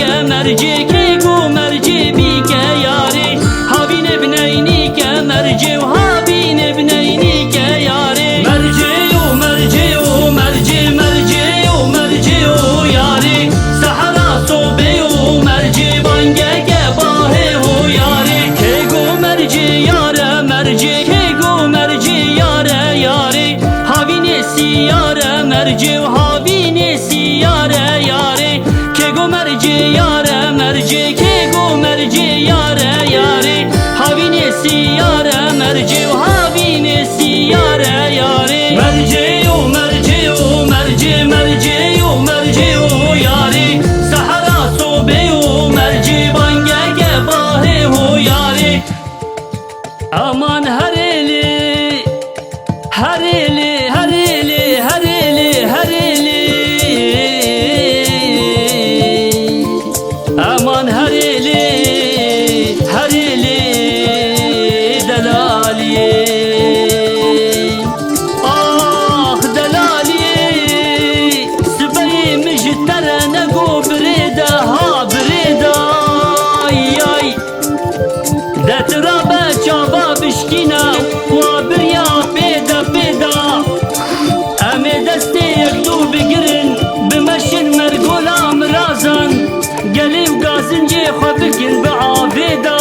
ke merci ke go merci bi ke yari havine bneyni ke merci havine bneyni ke yari merci o merci o merci merci o merci o yari sahara sobe o merci bange ke bahe ho yari ke go merci yare merci ke go merci yare yari havine si yare merci havine si yare yari ke go merci yare merci ke go merci yare yari havine si yare merci havine si yare yari merci o merci o merci merci o merci o yari sahara sobe o merci bange ke bahe ho yari aman hareli hareli hareli hareli hareli aman hareli hareli delaliye ah delaliye sibey mijtere ne go breda ha breda yay detrabe çaba bişkina wa birya peda peda ame deste yekdu bigirin bimeşin mergola mrazan geliv gazince xwabikin bi aveda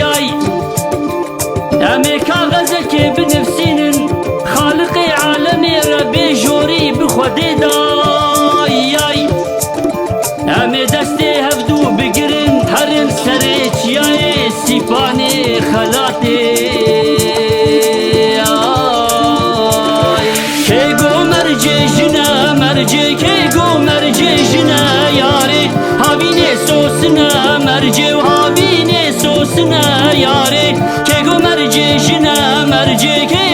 yay ame kağezeke binefsinin xalıqi alemi rebe jori bi xwededa yay ame deste hevdu bigirin herin serê çiyayê sîpanê xelatê ke go merci jine merci ke go merci jine yari havine sosine merci havine sosine yari ke go merci jine merci ke